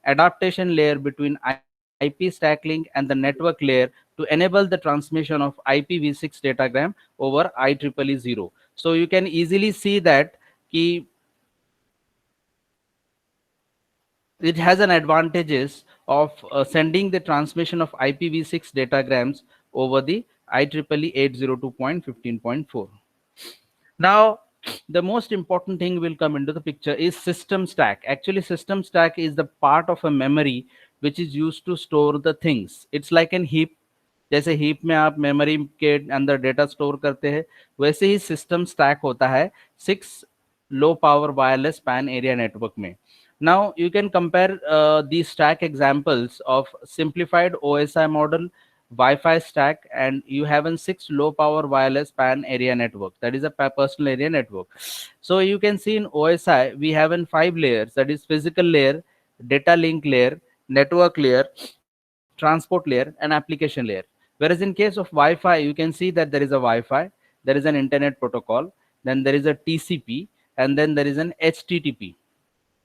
adaptation layer between IP stack link and the network layer to enable the transmission of IPv6 datagram over IEEE 0. So you can easily see that कि it has an advantages of sending the transmission of IPv6 datagrams over the IEEE 802.15.4. Now, the most important thing will come into the picture is system stack. Actually, system stack is the part of a memory which is used to store the things. It's like an heap. जैसे heap में आप memory के अंदर data store करते हैं, वैसे ही system stack होता है 6 low power wireless pan area network में. Now you can compare these stack examples of simplified OSI model, Wi-Fi stack, and you have a 6 low power wireless PAN area network. That is a personal area network. So you can see in OSI we have in 5 layers. That is physical layer, data link layer, network layer, transport layer, and application layer. Whereas in case of Wi-Fi, you can see that there is a Wi-Fi, there is an internet protocol, then there is a TCP, and then there is an HTTP.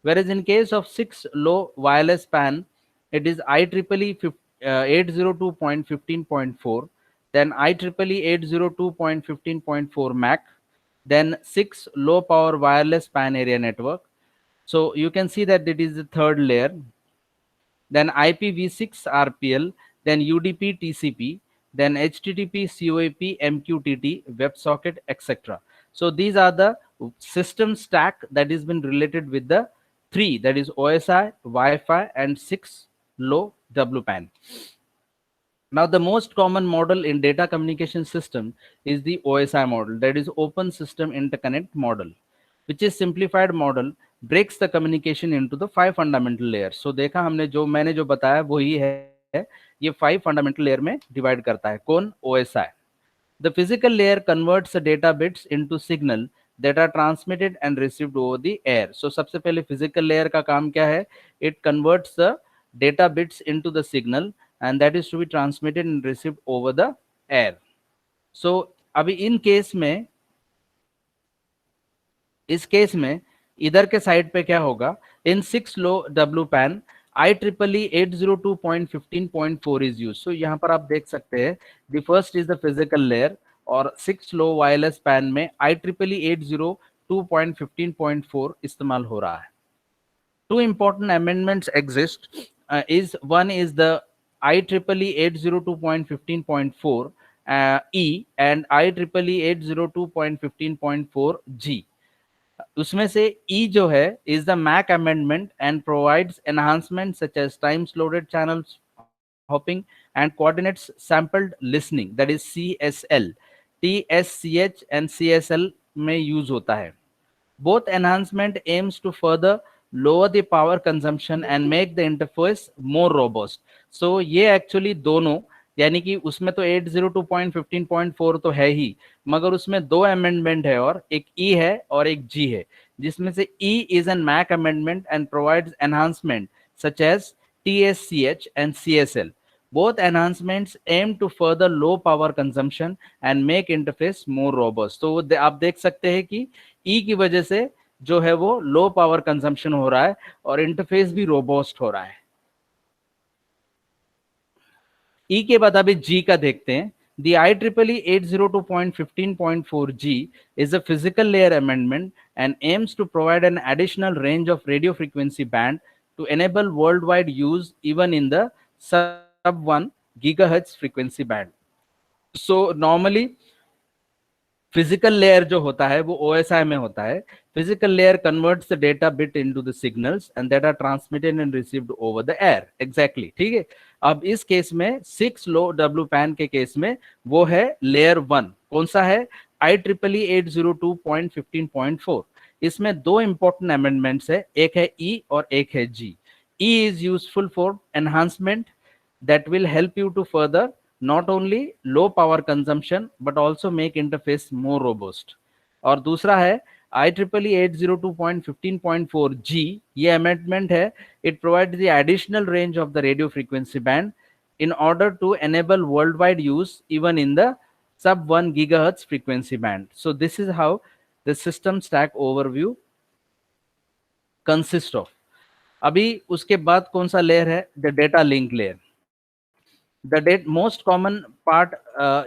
Whereas in case of 6 low wireless PAN, it is IEEE 802.15.4, then IEEE 802.15.4 MAC, then 6 low power wireless PAN area network. So you can see that it is the third layer, then IPv6 RPL, then UDP TCP, then HTTP COAP MQTT WebSocket, etc. So these are the system stack that has been related with the three, that is OSI, Wi-Fi, and 6 low WPAN. Now the most common model in data communication system is the OSI model, that is Open System Interconnect model, which is simplified model, breaks the communication into the 5 fundamental layers. So देखा हमने जो मैंने जो बताया वही है, ये 5 fundamental layer में divide करता है. कौन? OSI. The physical layer converts the data bits into signal that are transmitted and received over the air. So सबसे पहले physical layer का काम क्या है? It converts the data bits into the signal and that is to be transmitted and received over the air. So अभी in case में, इस case में इधर के साइड पे क्या होगा? इन 6 लो WPAN IEEE 802.15.4 is used. So यहाँ पर आप देख सकते हैं, the first is the physical layer और 6 लो वायरलेस पैन में IEEE 802.15.4 इस्तेमाल हो रहा है. Two important amendments exist. One is the IEEE 802.15.4 E and IEEE 802.15.4 G. उसमें से E जो है is the MAC amendment and provides enhancements such as time slotted channels hopping and coordinates sampled listening, that is CSL. TSCH and CSL में use होता है. Both enhancement aims to further lower the power consumption and make the interface more robust. So ये actually दोनों, यानी कि उसमें तो 802.15.4 तो है ही, मगर उसमें दो अमेंडमेंट है और एक ई है और एक जी है, जिसमें से E is an MAC amendment and provides enhancement such as TSCH and CSL. Both enhancements aim to further low power consumption and make interface more robust. तो आप देख सकते हैं कि ई की वजह से जो है वो लो पावर कंजम्पशन हो रहा है और इंटरफेस भी रोबोस्ट हो रहा है. ई के बाद अभी जी का देखते हैं. The IEEE 802.15.4G is a physical layer amendment and aims to provide an additional range of radio frequency band to enable worldwide use even in the sub 1 gigahertz frequency band. So normally physical layer जो होता है वो OSI में होता है. Physical layer converts the data bit into the signals and that are transmitted and received over the air. Exactly, ठीक है. अब इस केस में 6 लो WPAN के केस में वो है लेयर 1. कौन सा है? IEEE 802.15.4. इसमें दो इंपॉर्टेंट अमेंडमेंट्स है, एक है ई और एक है G. E is useful for enhancement that will help you to further not only low power consumption but also make interface more robust. और दूसरा है IEEE 802.15.4G. ये amendment है, it provides the additional range of the radio frequency band in order to enable worldwide use even in the sub 1 gigahertz frequency band. So this is how the system stack overview consists of. अभी उसके बाद कौन सा layer है? The data link layer. The most common part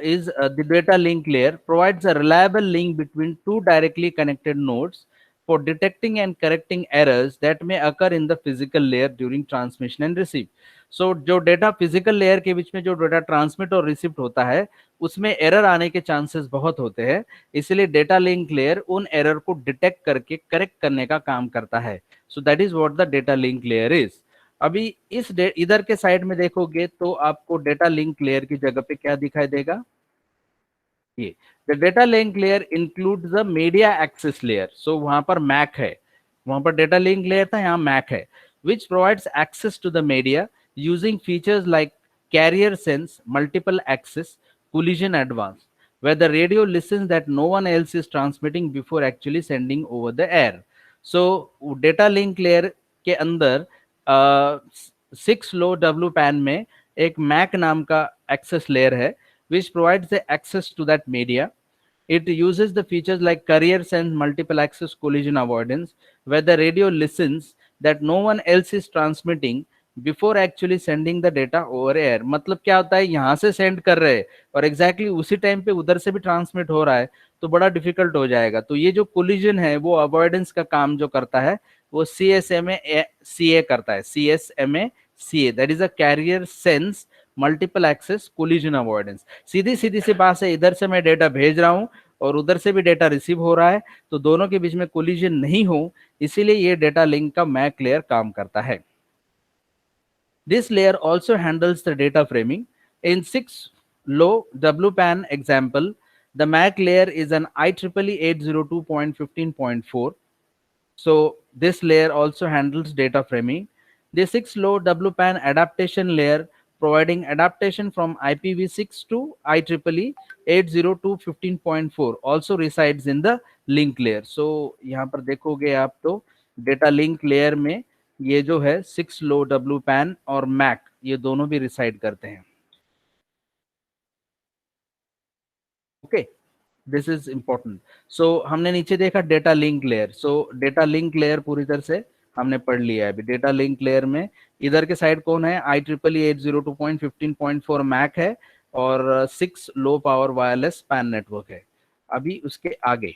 is the data link layer provides a reliable link between two directly connected nodes for detecting and correcting errors that may occur in the physical layer during transmission and receive. So जो data physical layer के बीच में जो data transmit और receive होता है उसमें error आने के चांसेस बहुत होते हैं, इसलिए डेटा लिंक लेयर उन एरर को डिटेक्ट करके करेक्ट करने का काम करता है. So that is what the data link layer is. अभी इधर के साइड में देखोगे तो आपको डेटा लिंक लेयर की जगह पे क्या दिखाई देगा? ये the data link layer include the media access layer. So वहां पर मैक है, वहां पर डेटा लिंक लेयर था, यहाँ मैक है, which provides access to the media using features like carrier sense, multiple access, collision advance, where the radio listens that no one else is transmitting before actually sending over the air. So data link layer के अंदर 6 low W pan में एक Mac नाम का access layer है which provides the access to that media. It uses the features like carrier sense, multiple access, collision avoidance, where the radio listens that no one else is transmitting before actually sending the data over air. मतलब क्या होता है, यहाँ से send कर रहे हैं और एग्जैक्टली उसी टाइम पे उधर से भी ट्रांसमिट हो रहा है तो बड़ा डिफिकल्ट हो जाएगा. तो ये जो कोलिजन है वो अवॉइडेंस का काम जो करता है वो CSMA-CA करता है. CSMA-CA that is a carrier sense multiple access collision avoidance. सीधी सीधी सी बात है, इधर से मैं डेटा भेज रहा हूँ और उधर से भी डेटा रिसीव हो रहा है तो दोनों के बीच में कोलिजन नहीं हो, इसीलिए ये डेटा लिंक का मैक लेयर काम करता है. This layer also handles the data framing. In 6-low WPAN example, the MAC layer is an IEEE 802.15.4. So this layer also handles data framing. The 6-low WPAN adaptation layer providing adaptation from IPv6 to IEEE 802.15.4 also resides in the link layer. So यहाँ पर देखोगे आप तो data link layer में ये जो है 6 low W PAN और मैक ये दोनों भी रिसाइड करते हैं. Okay, this is important. So हमने नीचे देखा data link layer. So data link layer पूरी तरह से हमने पढ़ लिया है. अभी डेटा लिंक लेयर में इधर के साइड कौन है? IEEE 802.15.4 मैक है और 6 low power wireless PAN network है. अभी उसके आगे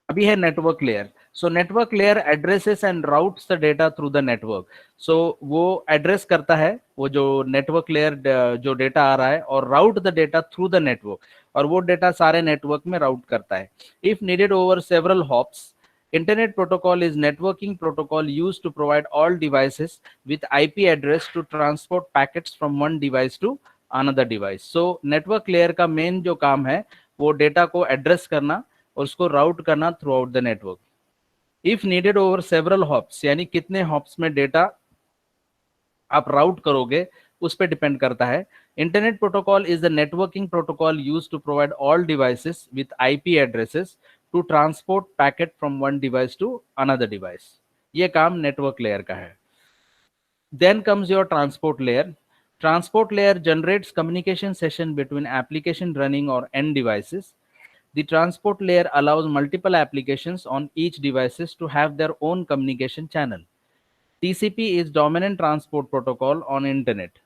अभी है network layer. So network layer addresses and routes the data through the network. So वो एड्रेस करता है वो जो नेटवर्क लेयर जो डेटा आ रहा है और route the data through the network, और वो डेटा सारे नेटवर्क में राउट करता है. If needed over several hops, Internet protocol is networking protocol used to provide all devices with IP address to transport packets from one device to another device. So network layer का main जो काम है वो data को address करना और उसको राउट करना through out the network. If needed over several hops, यानी कितने हॉप्स में डेटा आप राउट करोगे उस पर डिपेंड करता है. Internet protocol is the networking protocol used to provide all devices with IP addresses to transport packet from one device to another device. ये काम नेटवर्क लेयर का है. Then comes your transport layer. Transport layer generates communication session between application running or end devices. The transport layer allows multiple applications on each devices to have their own communication channel. TCP is dominant transport protocol on internet.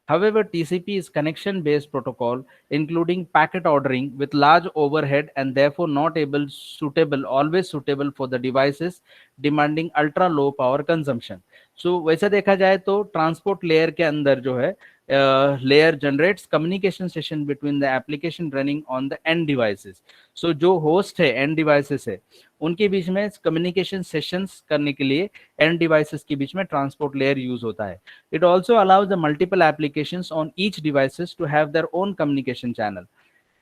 However, TCP is connection-based protocol, including packet ordering with large overhead and therefore not always suitable for the devices demanding ultra low power consumption. So वैसा देखा जाए तो transport layer के अंदर जो है layer generates communication session between the application running on the end devices. So जो host है एंड डिवाइसेस है उनके बीच में कम्युनिकेशन सेशंस करने के लिए एंड डिवाइसेस के बीच में ट्रांसपोर्ट लेयर यूज होता है. It also allows the multiple applications on each devices to have their own communication channel.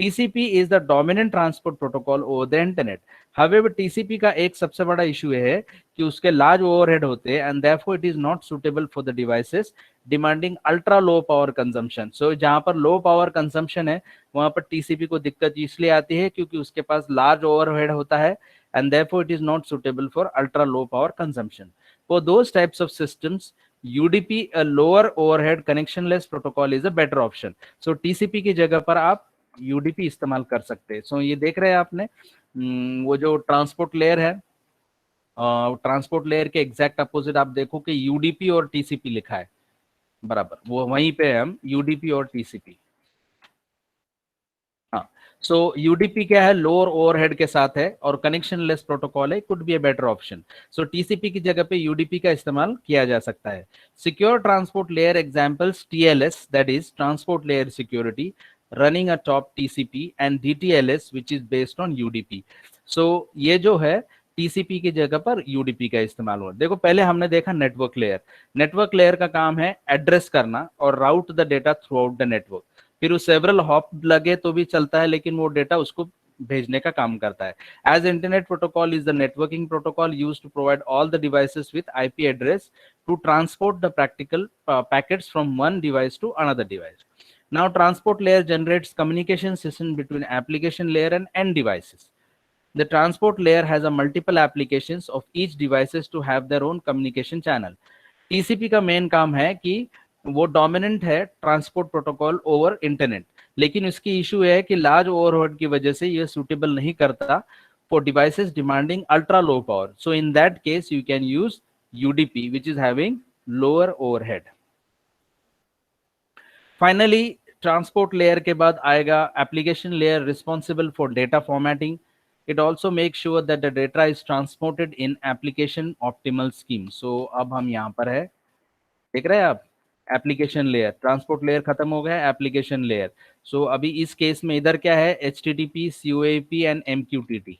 TCP is the dominant transport protocol over the internet. However, TCP का एक सबसे बड़ा issue है कि उसके large overhead होते हैं and therefore it is not suitable for the devices demanding ultra low power consumption. So जहाँ पर low power consumption है वहाँ पर TCP को दिक्कत इसलिए आती है क्योंकि उसके पास large overhead होता है and therefore it is not suitable for ultra low power consumption. For those types of systems, UDP, a lower overhead connectionless protocol, is a better option. So TCP की जगह पर आप UDP इस्तेमाल कर सकते हैं. So ये देख रहे हैं आपने वो जो ट्रांसपोर्ट लेयर है ट्रांसपोर्ट लेयर के एग्जैक्ट अपोजिट आप देखो कि यूडीपी और टीसीपी लिखा है, बराबर वो वहीं पे है, हम यूडीपी और टीसीपी। हाँ, सो यूडीपी क्या है, लोअर ओवरहेड के साथ है और कनेक्शन लेस प्रोटोकॉल है, could be a better option. So TCP की जगह पे यूडीपी का इस्तेमाल किया जा सकता है। Secure transport layer examples TLS, that is transport layer security, running atop TCP and DTLS which is based on UDP। सो ये जो है टीसीपी की जगह पर यूडीपी का इस्तेमाल हुआ। देखो पहले हमने देखा नेटवर्क लेयर, नेटवर्क लेयर का काम है एड्रेस करना और route the data throughout the network. फिर उस सेवरल हॉप लगे तो भी चलता है, लेकिन वो डेटा उसको भेजने का काम करता है। As internet protocol is the networking protocol used to provide all the devices with IP address to transport the practical packets from one device to another device. Now transport layer generates communication system between application layer and end devices. The transport layer has a multiple applications of each devices to have their own communication channel. TCP का main काम है कि वो dominant है transport protocol over internet, लेकिन उसकी issue है कि लार्ज ओवरहेड की वजह से ये सूटेबल नहीं करता for devices demanding ultra low power. So in that case you can use UDP which is having lower overhead. Finally transport layer के बाद आएगा application layer responsible for data formatting. It also make sure that the data is transported in application optimal scheme. So अब हम यहाँ पर है, देख रहे हैं आप, एप्लीकेशन लेयर, ट्रांसपोर्ट लेयर खत्म हो गया, एप्लीकेशन लेयर। सो अभी इस केस में इधर क्या है, HTTP, COAP and MQTT।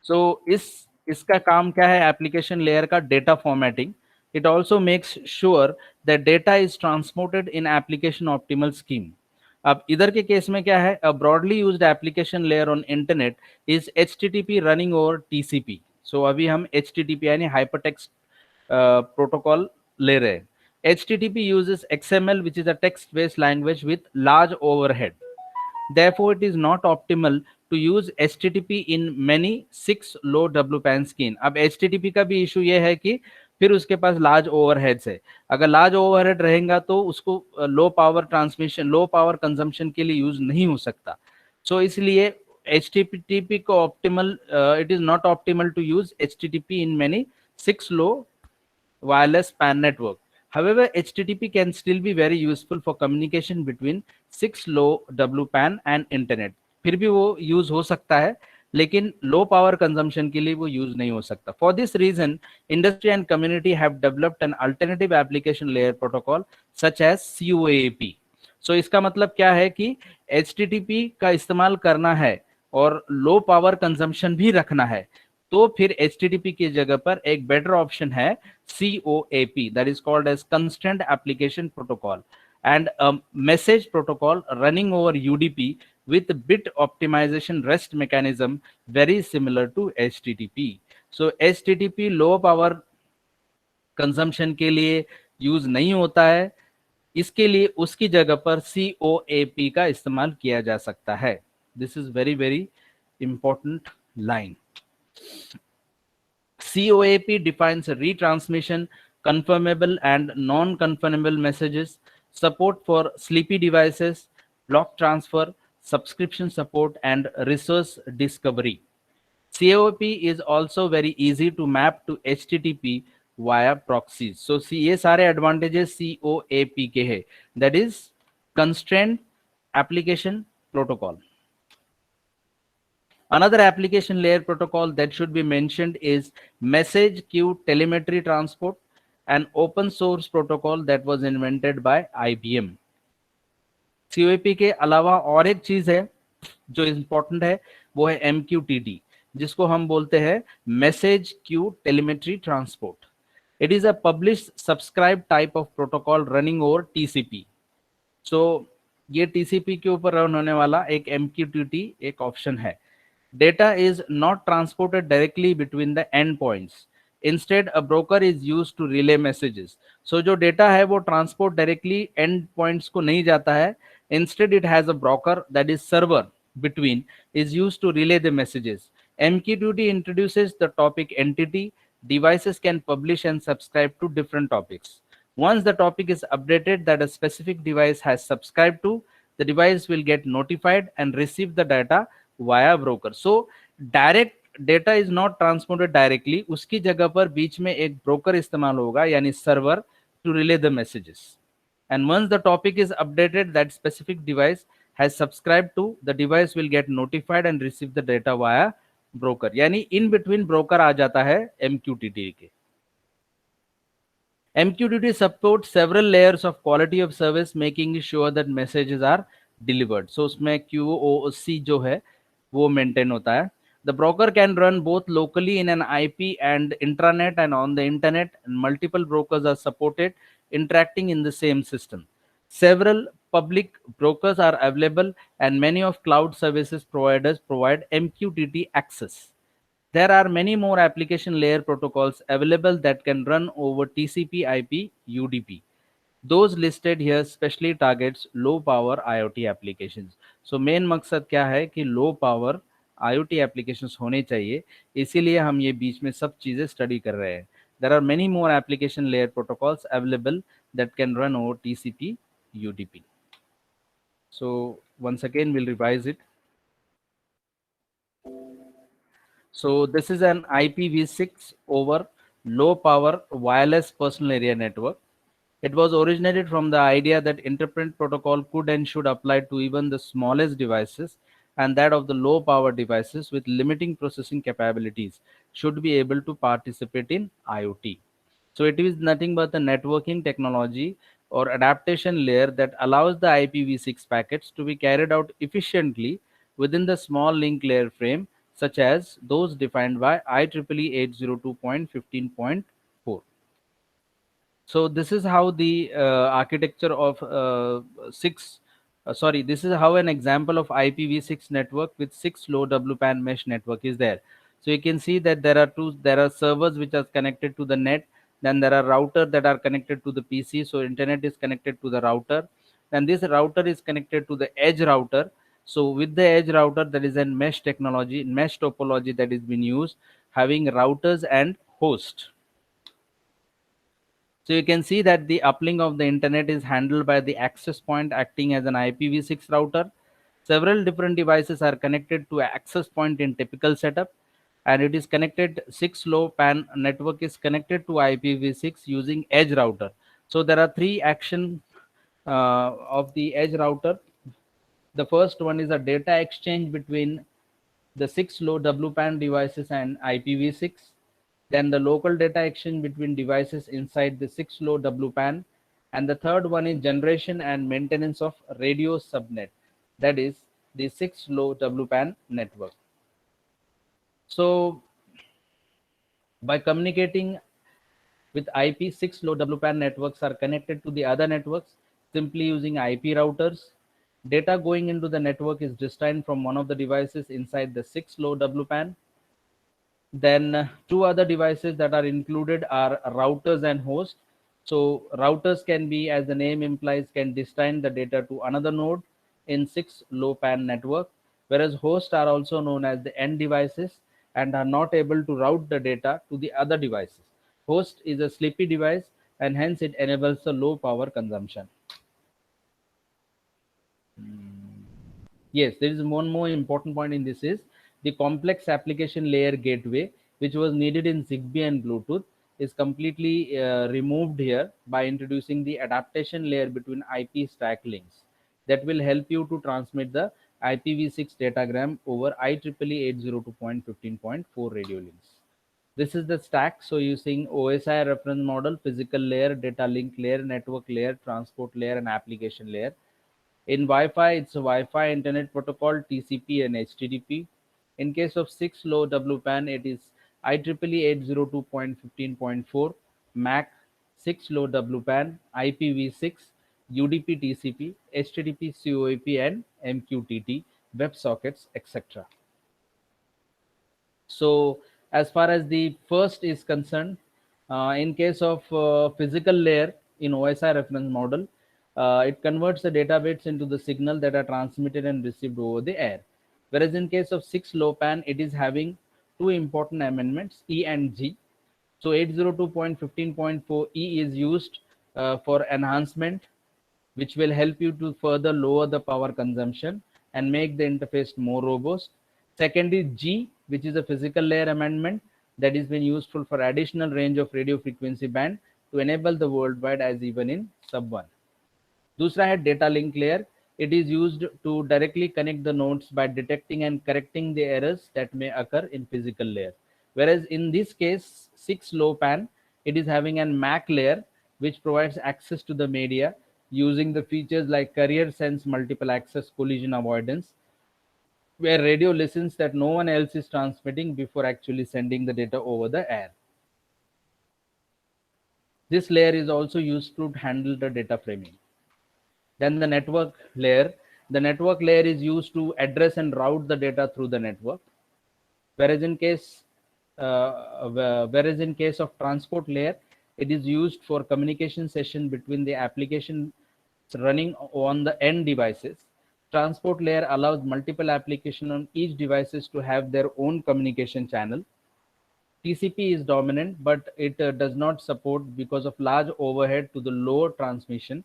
So इसका काम क्या है, एप्लीकेशन लेयर का data formatting. It also makes sure that data is transported in application optimal scheme. अब इधर के केस में क्या है, uh broadly used application layer on internet is HTTP running over TCP। So अभी हम HTTP यानी हाइपरटेक्स्ट प्रोटोकॉल ले रहे हैं। HTTP uses XML which is a text based language with large overhead. Therefore, it is not optimal to use HTTP in many 6 low WPAN skin। अब HTTP का भी issue ये है कि फिर उसके पास लार्ज ओवरहेड्स है। अगर लार्ज ओवरहेड रहेगा तो उसको low power transmission, low power consumption के लिए यूज नहीं हो सकता। सो इसलिए HTTP को optimal, it is not optimal to use HTTP in many 6 low wireless PAN network. However, HTTP can still be very useful for communication between 6 low WPAN and internet। फिर भी वो यूज हो सकता है, लेकिन लो पावर कंजम्पशन के लिए वो यूज नहीं हो सकता। For this reason industry and community have developed an alternative application layer protocol such as COAP। So इसका मतलब क्या है कि HTTP का इस्तेमाल करना है और लो पावर कंजम्पशन भी रखना है, तो फिर HTTP की जगह पर एक बेटर ऑप्शन है COAP, that is called as Constraint Application Protocol, and a message protocol running over UDP with bit optimization REST mechanism very similar to HTTP। So HTTP low power consumption के लिए use नहीं होता है, इसके लिए उसकी जगह पर COAP का इस्तेमाल किया जा सकता है। This is very very important line. COAP defines retransmission, confirmable and non-confirmable messages, support for sleepy devices, block transfer, subscription support, and resource discovery। COAP is also very easy to map to HTTP via proxies। So ये सारे advantages COAP के हैं, that is Constraint Application Protocol। Another application layer protocol that should be mentioned is message queue telemetry transport, an open source protocol that was invented by IBM। COAP के अलावा और एक चीज है जो इंपॉर्टेंट है, वो है MQTT, जिसको हम बोलते हैं message queue telemetry transport. It is a publish subscribe type of protocol running over TCP। सो ये TCP के ऊपर रन होने वाला एक MQTT एक ऑप्शन है। Data is not transported directly between the endpoints. Instead, a broker is used to relay messages। So जो data है वो transport directly endpoints को नहीं जाता है। Instead, it has a broker, that is server between, is used to relay the messages। MQTT introduces the topic entity. Devices can publish and subscribe to different topics। Once the topic is updated that a specific device has subscribed to, the device will get notified and receive the data via broker। So direct data is not transported directly, उसकी जगह पर बीच में एक broker इस्तेमाल होगा यानी server to relay the messages, and once the topic is updated, that specific device has subscribed to, the device will get notified and receive the data via broker. यानी in between broker आ जाता है MQTT के. MQTT supports several layers of quality of service, making sure that messages are delivered. So उसमें QoC जो है वो maintain होता है. The broker can run both locally in an IP and intranet and on the internet, and multiple brokers are supported interacting in the same system. Several public brokers are available, and many of cloud services providers provide MQTT access. There are many more application layer protocols available that can run over TCP IP UDP. Those listed here specially targets low power IoT applications. So main मकसद क्या है कि low power IoT applications होने चाहिए, इसीलिए हम ये बीच में सब चीजें स्टडी कर रहे हैं. There are many more application layer protocols available that can run over TCP UDP. So once again we'll revise it. So this is an IPv6 over low power wireless personal area network. It was originated from the idea that internet protocol could and should apply to even the smallest devices, and that of the low power devices with limiting processing capabilities should be able to participate in IoT. So it is nothing but the networking technology or adaptation layer that allows the IPv6 packets to be carried out efficiently within the small link layer frame, such as those defined by IEEE 802.15.4. So this is how the architecture of this is how an example of IPv6 network with 6 low WPAN mesh network is there. So you can see that there are servers which are connected to the net, then there are routers that are connected to the PC, so internet is connected to the router, then this router is connected to the edge router. So with the edge router, there is a mesh technology, mesh topology that is being used, having routers and host. So you can see that the uplink of the internet is handled by the access point acting as an IPv6 router. Several different devices are connected to access point in typical setup, and it is connected 6 low pan network is connected to IPv6 using edge router. So there are three action of the edge router. The first one is a data exchange between the 6 low WPAN devices and IPv6. Then the local data exchange between devices inside the 6 low WPAN. And the third one is generation and maintenance of radio subnet, that is the 6 low WPAN network. So by communicating with IP, 6 low WPAN networks are connected to the other networks simply using IP routers. Data going into the network is destined from one of the devices inside the 6 low WPAN. Then two other devices that are included are routers and hosts. So routers can be, as the name implies, can destine the data to another node in 6 low pan network, whereas hosts are also known as the end devices and are not able to route the data to the other devices. Host is a sleepy device and hence it enables a low power consumption. Yes, there is one more important point in this is the complex application layer gateway, which was needed in Zigbee and Bluetooth, is completely removed here by introducing the adaptation layer between IP stack links that will help you to transmit the IPv6 datagram over IEEE 802.15.4 radio links. This is the stack. So using OSI reference model, physical layer, data link layer, network layer, transport layer, and application layer. In Wi-Fi, it's a Wi-Fi Internet Protocol, TCP and HTTP. In case of 6 low WPAN, it is IEEE 802.15.4, MAC, 6 low WPAN, IPv6, UDP TCP, HTTP COAP, and MQTT, WebSockets, etc. So as far as the first is concerned, in case of physical layer in OSI reference model, it converts the data bits into the signal that are transmitted and received over the air. Whereas in case of 6 low pan, it is having two important amendments, E and G. So 802.15.4 E is used for enhancement, which will help you to further lower the power consumption and make the interface more robust. Second is G, which is a physical layer amendment that is been useful for additional range of radio frequency band to enable the worldwide as even in sub 1. दूसरा है data link layer. It is used to directly connect the nodes by detecting and correcting the errors that may occur in physical layer. Whereas in this case, 6LoWPAN, it is having an MAC layer which provides access to the media using the features like carrier sense multiple access collision avoidance, where radio listens that no one else is transmitting before actually sending the data over the air. This layer is also used to handle the data framing. Then the network layer. The network layer is used to address and route the data through the network. Whereas in case of transport layer, it is used for communication session between the application running on the end devices. Transport layer allows multiple application on each devices to have their own communication channel. TCP is dominant, but it does not support because of large overhead to the low transmission,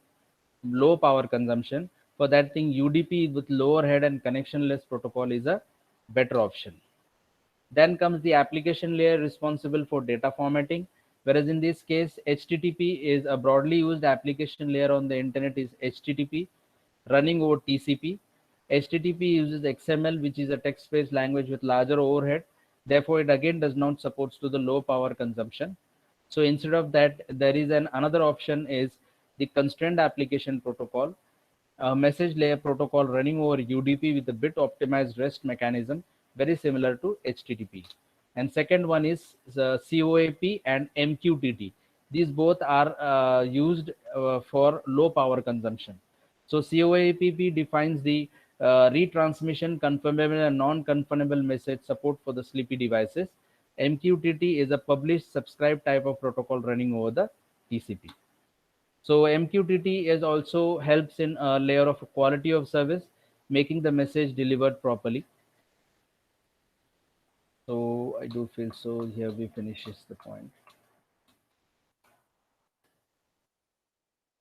low power consumption. For that thing, UDP with lower head and connectionless protocol is a better option. Then comes the application layer responsible for data formatting, whereas in this case, HTTP is a broadly used application layer on the internet is HTTP running over TCP. HTTP uses XML, which is a text-based language with larger overhead. Therefore, it again does not support to the low power consumption. So instead of that, there is another option is the constrained application protocol, a message layer protocol running over UDP with a bit optimized REST mechanism, very similar to HTTP. And second one is the COAP and MQTT. These both are used for low power consumption. So COAPP defines the retransmission, confirmable and non-confirmable message support for the sleepy devices. MQTT is a published subscribe type of protocol running over the TCP. So MQTT is also helps in a layer of quality of service, making the message delivered properly. So I do feel so here we finishes the point.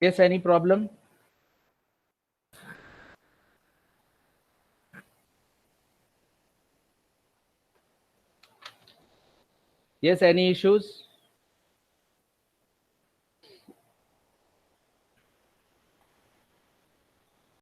Yes, any problem? Yes, any issues?